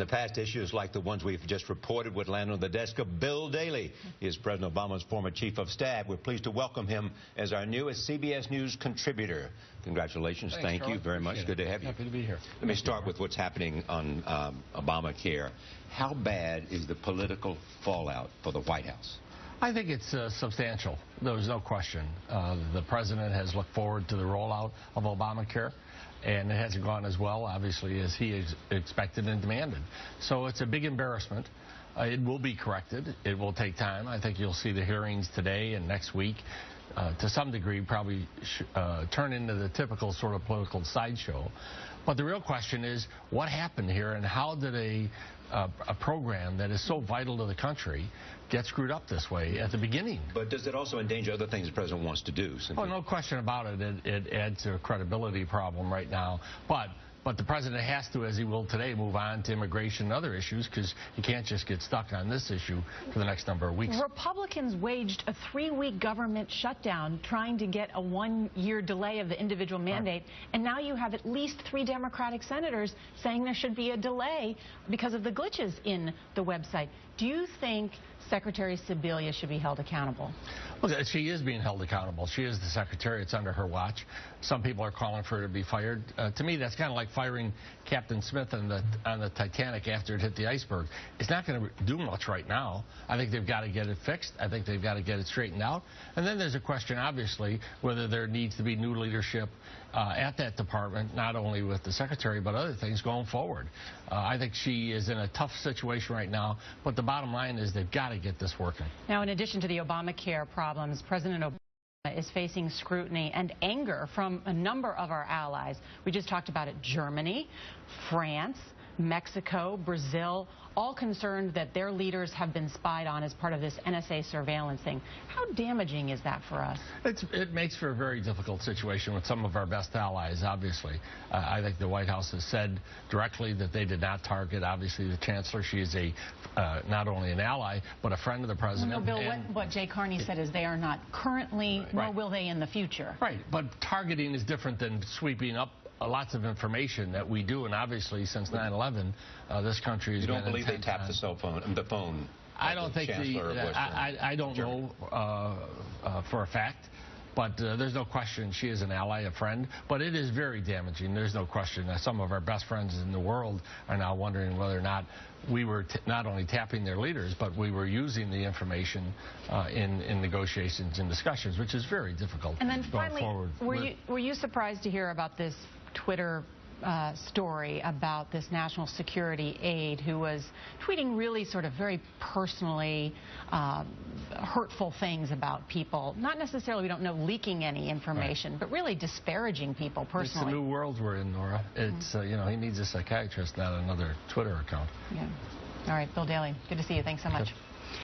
The past issues like the ones we've just reported would land on the desk of Bill Daley. He is President Obama's former chief of staff. We're pleased to welcome him as our newest CBS News contributor. Congratulations. Thanks, Thank you very much. Good to have you. Happy to be here. Let me start with what's happening on Obamacare. How bad is the political fallout for the White House? I think it's substantial. There's no question. The president has looked forward to the rollout of Obamacare, and it hasn't gone as well, obviously, as he expected and demanded. So it's a big embarrassment. It will be corrected. It will take time. I think you'll see the hearings today and next week, to some degree, probably turn into the typical sort of political sideshow. But the real question is, what happened here, and how did a program that is so vital to the country get screwed up this way at the beginning? But does it also endanger other things the president wants to do? Oh, no question about it. It adds to a credibility problem right now. But the president has to, as he will today, move on to immigration and other issues, because he can't just get stuck on this issue for the next number of weeks. Republicans waged a 3-week government shutdown trying to get a 1-year delay of the individual mandate, and now you have at least 3 Democratic senators saying there should be a delay because of the glitches in the website. Do you think Secretary Sebelius should be held accountable? Well, she is being held accountable. She is the secretary. It's under her watch. Some people are calling for her to be fired. To me, that's kind of like firing Captain Smith on the Titanic after it hit the iceberg. It's not going to do much right now. I think they've got to get it fixed. I think they've got to get it straightened out. And then there's a question, obviously, whether there needs to be new leadership at that department, not only with the secretary, but other things going forward. I think she is in a tough situation right now, but the bottom line is they've got to get this working. Now, in addition to the Obamacare problems, President Obama is facing scrutiny and anger from a number of our allies. We just talked about it. Germany, France, Mexico, Brazil, all concerned that their leaders have been spied on as part of this NSA surveillance thing. How damaging is that for us? It makes for a very difficult situation with some of our best allies, obviously. I think the White House has said directly that they did not target, obviously, the chancellor. She is not only an ally, but a friend of the president. No, Bill, what Jay Carney said is they are not currently, nor will they in the future. Right, but targeting is different than sweeping up lots of information that we do, and obviously since 9/11, this country has been. You don't believe they tapped the cell phone, the phone? I don't think I don't know for a fact, but there's no question she is an ally, a friend. But it is very damaging. There's no question that some of our best friends in the world are now wondering whether or not we were not only tapping their leaders, but we were using the information in negotiations and discussions, which is very difficult. And then going finally, forward. were you surprised to hear about this Twitter story about this national security aide who was tweeting really sort of very personally hurtful things about people? Not necessarily, we don't know, leaking any information, but really disparaging people personally. It's the new world we're in, Nora. It's you know, he needs a psychiatrist, not another Twitter account. Yeah. All right, Bill Daley, good to see you. Thanks so much.